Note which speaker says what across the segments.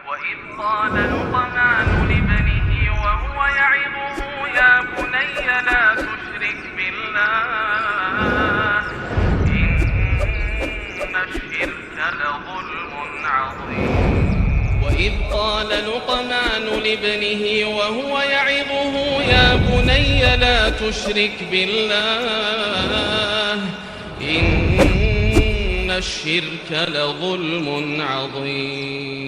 Speaker 1: وإذ قال لقمان لابنه وهو يعظه يا بني لا تشرك بالله إن الشرك لظلم عظيم وإذ قال لقمان لابنه وهو يعظه يا بني لا تشرك بالله إن الشرك لظلم عظيم.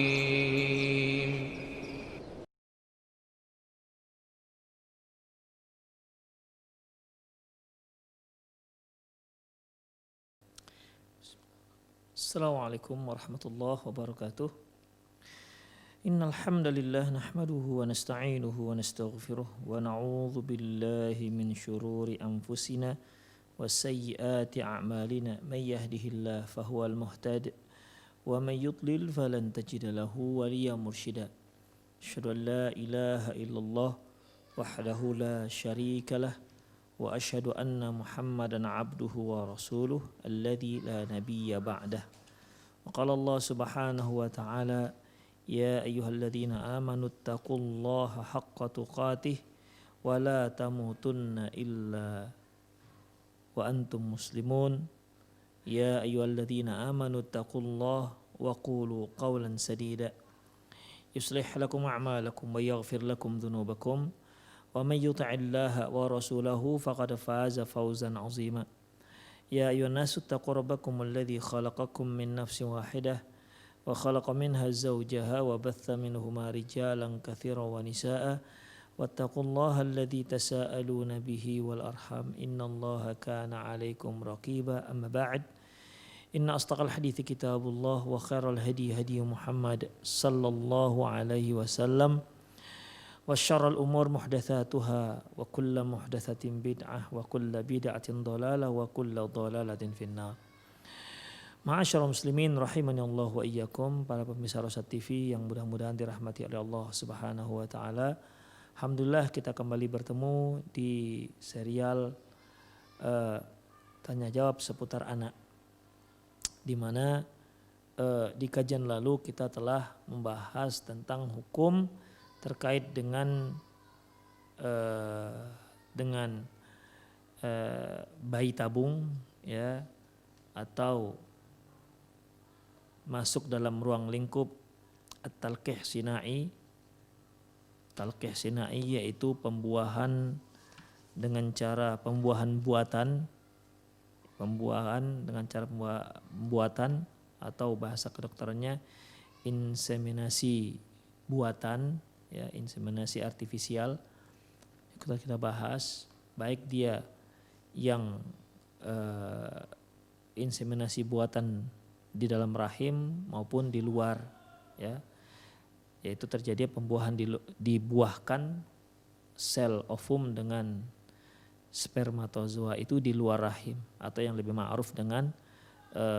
Speaker 2: Assalamualaikum warahmatullahi wabarakatuh. Innal hamdalillah nahmaduhu wa nasta'inuhu wa nastaghfiruh wa na'udzu billahi min syururi anfusina wa sayyiati a'malina may yahdihillahu fahuwal muhtadi wa may yudlil falan tajida lahu waliyyan mursyida. Asyhadu an la ilaha illallah wahdahu la syarika lah wa asyhadu anna Muhammadan abduhu wa rasuluh alladzi la nabiyya ba'dah. Wa qala Allah subhanahu wa ta'ala ya ayyuhalladzina amanu taqullaha haqqa tuqatih wa la tamutunna illa wa antum muslimun. Ya ayyuhalladzina amanu taqullaha wa qulu qawlan sadida yuslih lakum a'malakum wa yaghfir lakum dhunubakum wa may yuti'illaha wa rasulahu faqad faza fawzan 'azima. Ya ayyuhan nasu taqu rabbakum alladzi khalaqakum min nafsin wahidah wa khalaqa minha zawjaha wa batha minhuma rijalan katsiran wa nisaa'a wattaqullaha alladzi tasaaluna bihi wal arham innallaha kana 'alaikum raqiba. Amma ba'd. Inna asdaqal hadithi kitabullah wa khairal hadi hadi Muhammad sallallahu alaihi wasallam wa syarrul umur muhdatsatuha wa kullu muhdatsatin bid'ah wa kullu bid'atin dhalalah wa kullu dhalalatin finnar. Ma'asyiral muslimin rahimani Allah wa iyyakum, para pemirsa Rosyad TV yang mudah-mudahan dirahmati oleh Allah Subhanahu wa taala. Alhamdulillah kita kembali bertemu di serial tanya jawab seputar anak, di mana di kajian lalu kita telah membahas tentang hukum terkait dengan bayi tabung, ya, atau masuk dalam ruang lingkup at-talqih sinai. Talqih sinai yaitu pembuahan dengan cara pembuahan dengan cara pembuatan atau bahasa kedokterannya inseminasi buatan, ya, inseminasi artifisial. Kita bahas baik dia yang inseminasi buatan di dalam rahim maupun di luar, ya, yaitu terjadi pembuahan dibuahkan sel ovum dengan spermatozoa itu di luar rahim, atau yang lebih ma'ruf dengan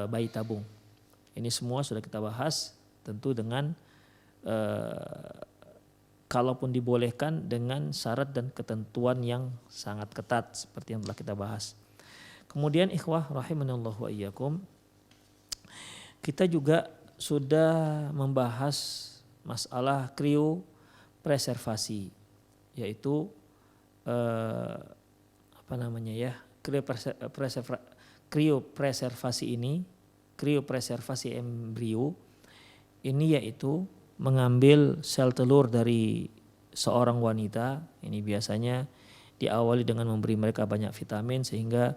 Speaker 2: bayi tabung. Ini semua sudah kita bahas, tentu dengan kalaupun dibolehkan dengan syarat dan ketentuan yang sangat ketat seperti yang telah kita bahas. Kemudian ikhwah rahimanallahu wa iyyakum, kita juga sudah membahas masalah kriopreservasi, yaitu kriopreservasi embrio ini yaitu mengambil sel telur dari seorang wanita. Ini biasanya diawali dengan memberi mereka banyak vitamin sehingga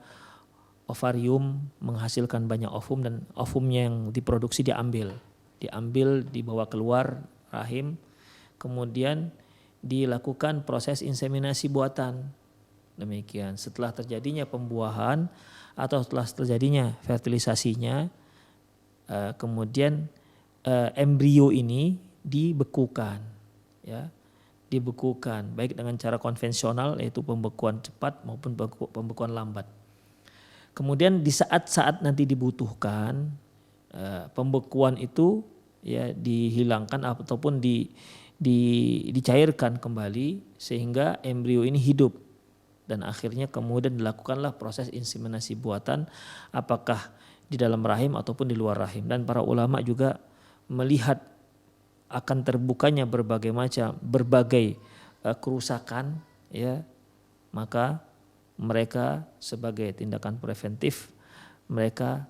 Speaker 2: ovarium menghasilkan banyak ovum, dan ovumnya yang diproduksi diambil dibawa keluar rahim, kemudian dilakukan proses inseminasi buatan. Demikian, setelah terjadinya pembuahan atau setelah terjadinya fertilisasinya, kemudian embrio ini dibekukan, ya, dibekukan baik dengan cara konvensional yaitu pembekuan cepat maupun pembekuan lambat. Kemudian di saat-saat nanti dibutuhkan, pembekuan itu, ya, dihilangkan ataupun dicairkan kembali sehingga embrio ini hidup, dan akhirnya kemudian dilakukanlah proses inseminasi buatan, apakah di dalam rahim ataupun di luar rahim. Dan para ulama juga melihat akan terbukanya berbagai kerusakan, ya, maka mereka sebagai tindakan preventif mereka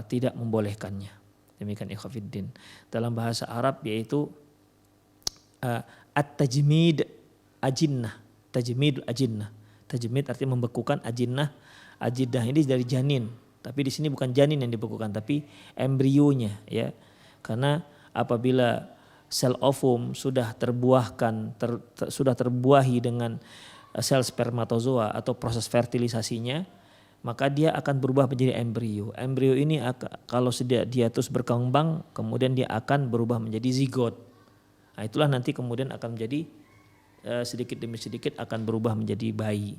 Speaker 2: tidak membolehkannya. Demikian ikhwatiddin. Dalam bahasa Arab yaitu at-tajmid ajinnah. Tajmid ajinnah. Tajmid artinya membekukan, ajinnah. Ajinnah ini dari janin. Tapi di sini bukan janin yang dibekukan tapi embrionya, ya. Karena apabila sel ovum sudah sudah terbuahi dengan sel spermatozoa atau proses fertilisasinya, maka dia akan berubah menjadi embrio. Embrio ini kalau dia terus berkembang, kemudian dia akan berubah menjadi zigot. Nah, itulah nanti kemudian akan menjadi sedikit demi sedikit akan berubah menjadi bayi.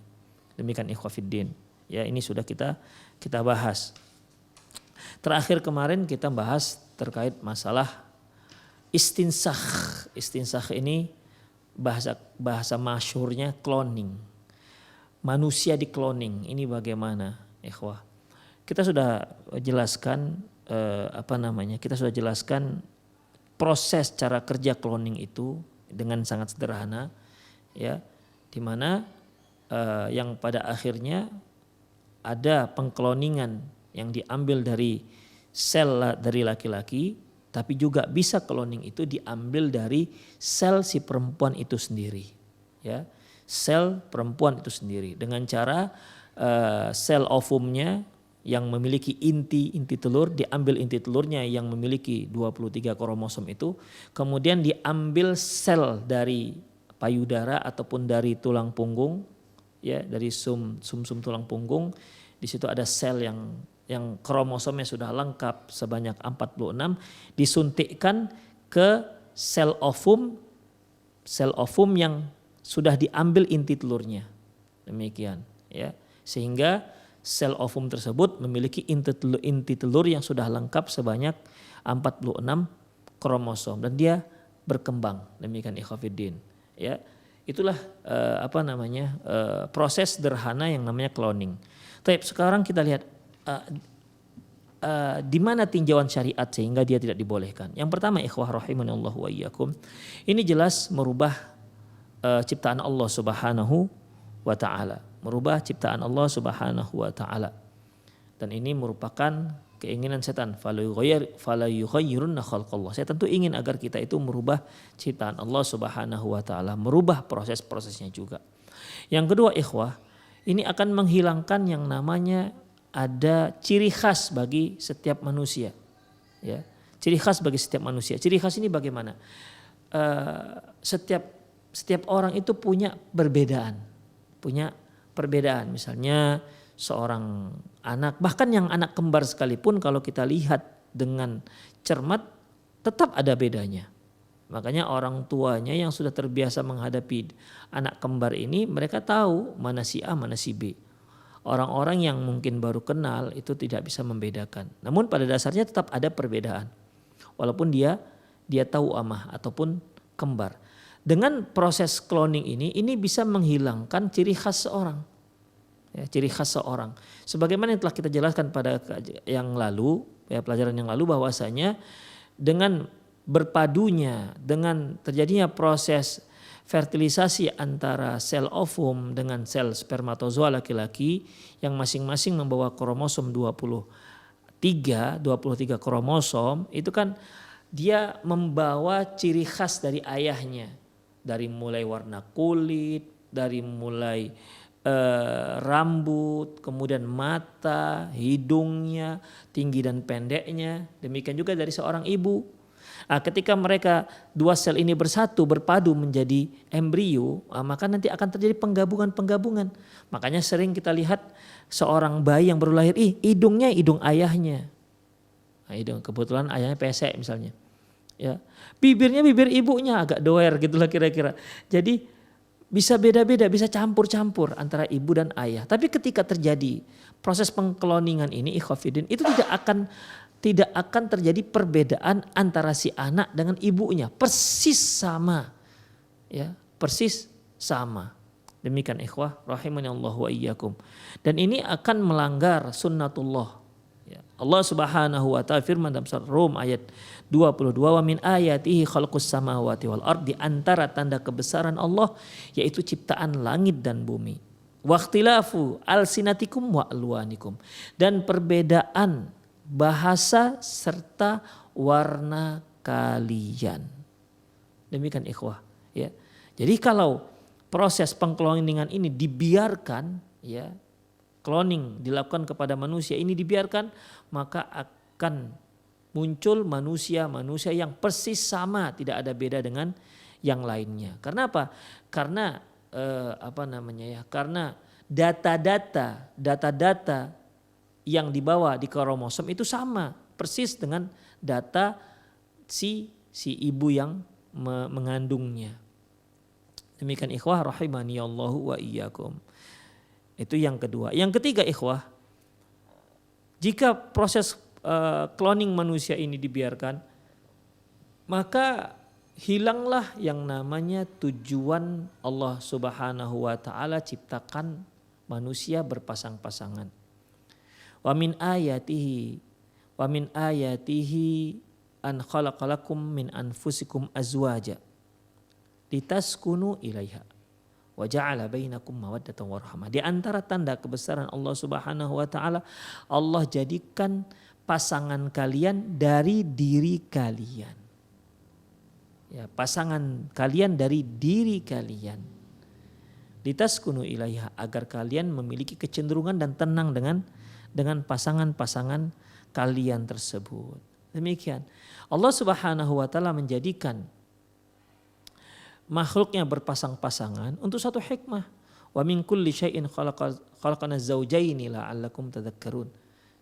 Speaker 2: Demikian ikhwafiddin. Ya, ini sudah kita bahas. Terakhir kemarin kita bahas terkait masalah istinsakh. Istinsakh ini bahasa masyhurnya cloning. Manusia di cloning ini bagaimana, ikhwah? Kita sudah jelaskan kita sudah jelaskan proses cara kerja cloning itu dengan sangat sederhana, ya, di mana yang pada akhirnya ada pengkloningan yang diambil dari sel dari laki-laki, tapi juga bisa cloning itu diambil dari sel si perempuan itu sendiri, ya. Sel perempuan itu sendiri dengan cara sel ovumnya yang memiliki inti telur, diambil inti telurnya yang memiliki 23 kromosom itu, kemudian diambil sel dari payudara ataupun dari tulang punggung, ya, dari sum tulang punggung. Di situ ada sel yang kromosomnya sudah lengkap sebanyak 46, disuntikkan ke sel ovum yang sudah diambil inti telurnya. Demikian, ya. Sehingga sel ovum tersebut memiliki inti telur yang sudah lengkap sebanyak 46 kromosom dan dia berkembang. Demikian ikhwatiddin, ya. Itulah proses sederhana yang namanya cloning. Tapi sekarang kita lihat di mana tinjauan syariat sehingga dia tidak dibolehkan. Yang pertama, ikhwah rahimanallahu wa iyyakum, ini jelas merubah ciptaan Allah Subhanahu wa taala, merubah ciptaan Allah Subhanahu wa taala. Dan ini merupakan keinginan setan, fala yughayyirunna khalqallah. Setan itu ingin agar kita itu merubah ciptaan Allah Subhanahu wa taala, merubah proses-prosesnya juga. Yang kedua, ikhwah, ini akan menghilangkan yang namanya ada ciri khas bagi setiap manusia, ya. Ciri khas bagi setiap manusia. Ciri khas ini bagaimana? Setiap orang itu punya perbedaan. Misalnya seorang anak, bahkan yang anak kembar sekalipun kalau kita lihat dengan cermat tetap ada bedanya. Makanya orang tuanya yang sudah terbiasa menghadapi anak kembar ini, mereka tahu mana si A, mana si B. Orang-orang yang mungkin baru kenal itu tidak bisa membedakan. Namun pada dasarnya tetap ada perbedaan. Walaupun dia tahu amah ataupun kembar. Dengan proses cloning ini bisa menghilangkan ciri khas seorang. Ya, ciri khas seorang. Sebagaimana yang telah kita jelaskan pada yang lalu, ya, pelajaran yang lalu, bahwasanya dengan berpadunya, dengan terjadinya proses fertilisasi antara sel ovum dengan sel spermatozoa laki-laki yang masing-masing membawa kromosom 23 kromosom, itu kan dia membawa ciri khas dari ayahnya. Dari mulai warna kulit, dari mulai rambut, kemudian mata, hidungnya, tinggi dan pendeknya. Demikian juga dari seorang ibu. Nah, ketika mereka dua sel ini bersatu, berpadu menjadi embrio, maka nanti akan terjadi penggabungan. Makanya sering kita lihat seorang bayi yang baru lahir, hidungnya hidung ayahnya. Nah, hidung kebetulan ayahnya pesek misalnya. Ya, bibirnya bibir ibunya agak doer gitulah kira-kira. Jadi bisa beda-beda, bisa campur-campur antara ibu dan ayah. Tapi ketika terjadi proses pengkloningan ini, ikhwafidin, itu tidak akan terjadi perbedaan antara si anak dengan ibunya. Persis sama. Ya, persis sama. Demikian ikhwah rahimanallahu wa iyyakum. Dan ini akan melanggar sunnatullah. Ya, Allah Subhanahu wa taala firman dalam surat Rum ayat 22, wa min ayatihi khalqus samawati wal ard, di antara tanda kebesaran Allah yaitu ciptaan langit dan bumi. Wa ikhtilafu alsinatikum wa alwanikum, dan perbedaan bahasa serta warna kalian. Demikian ikhwah, ya. Jadi kalau proses pengkloningan ini dibiarkan, ya, cloning dilakukan kepada manusia ini dibiarkan, maka akan muncul manusia-manusia yang persis sama, tidak ada beda dengan yang lainnya. Karena apa? Karena karena data-data yang dibawa di kromosom itu sama persis dengan data si ibu yang mengandungnya. Demikian ikhwah rahimani Allahu wa iyyakum. Itu yang kedua. Yang ketiga ikhwah, jika proses cloning manusia ini dibiarkan, maka hilanglah yang namanya tujuan Allah Subhanahu wa taala ciptakan manusia berpasang-pasangan. Wa min ayatihi an khalaqalakum min anfusikum azwaja litaskunu ilaiha wa ja'ala bainakum mawaddatan warahmah. Di antara tanda kebesaran Allah Subhanahu wa taala, Allah jadikan pasangan kalian dari diri kalian. Ya, pasangan kalian dari diri kalian. Litaskunu ilaiha, agar kalian memiliki kecenderungan dan tenang dengan pasangan-pasangan kalian tersebut. Demikian. Allah Subhanahu wa taala menjadikan makhluknya berpasang-pasangan untuk satu hikmah. Wa min kulli syai'in khalaqana zawjaini la'allakum tadhakkarun.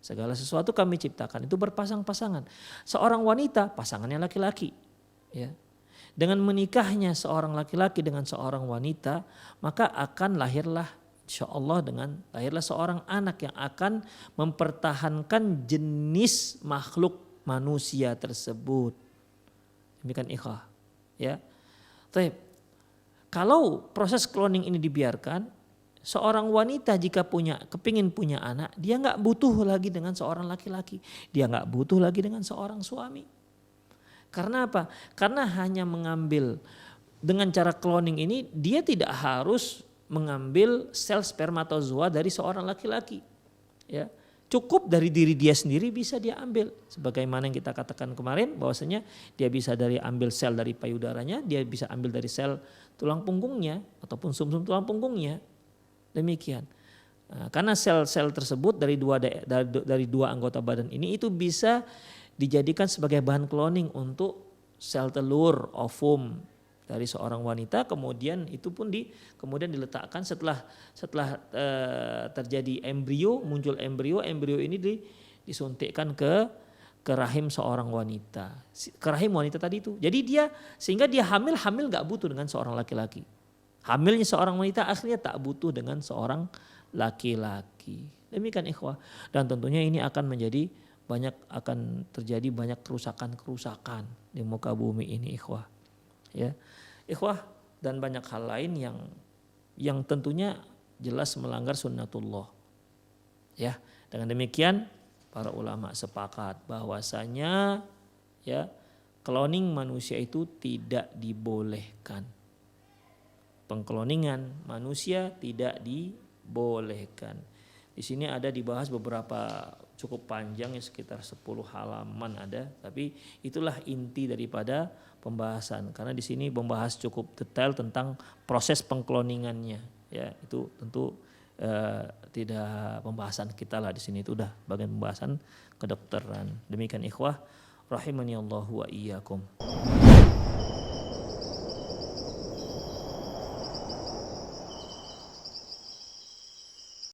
Speaker 2: Segala sesuatu kami ciptakan itu berpasang-pasangan. Seorang wanita pasangannya laki-laki, ya. Dengan menikahnya seorang laki-laki dengan seorang wanita, maka akan lahirlah insyaallah lahirlah seorang anak yang akan mempertahankan jenis makhluk manusia tersebut. Demikian ikhwah, ya. Kalau proses cloning ini dibiarkan, seorang wanita jika kepingin punya anak, dia nggak butuh lagi dengan seorang laki-laki, dia nggak butuh lagi dengan seorang suami. Karena apa? Karena hanya mengambil dengan cara cloning ini, dia tidak harus mengambil sel spermatozoa dari seorang laki-laki, ya. Cukup dari diri dia sendiri bisa dia ambil. Sebagaimana yang kita katakan kemarin bahwasanya dia bisa ambil sel dari payudaranya, dia bisa ambil dari sel tulang punggungnya ataupun sumsum tulang punggungnya. Demikian. Nah, karena sel-sel tersebut dari dua anggota badan ini itu bisa dijadikan sebagai bahan cloning untuk sel telur, ovum dari seorang wanita, kemudian itu pun kemudian diletakkan setelah terjadi embrio, muncul embrio ini disuntikkan ke rahim seorang wanita, ke rahim wanita tadi itu. Jadi sehingga dia hamil nggak butuh dengan seorang laki-laki. Hamilnya seorang wanita akhirnya tak butuh dengan seorang laki-laki. Demikian ikhwah. Dan tentunya ini akan terjadi banyak kerusakan di muka bumi ini ikhwah. Ya, ikhwah, dan banyak hal lain yang tentunya jelas melanggar sunnatullah. Ya, dengan demikian para ulama sepakat bahwasanya ya cloning manusia itu tidak dibolehkan. Pengkloningan manusia tidak dibolehkan. Di sini ada dibahas beberapa cukup panjang ya, sekitar 10 halaman ada, tapi itulah inti daripada pembahasan, karena di sini membahas cukup detail tentang proses pengkloningannya, ya. Itu tentu tidak pembahasan kita lah di sini, itu udah bagian pembahasan kedokteran. Demikian ikhwah rahimani Allah wa iyyakum.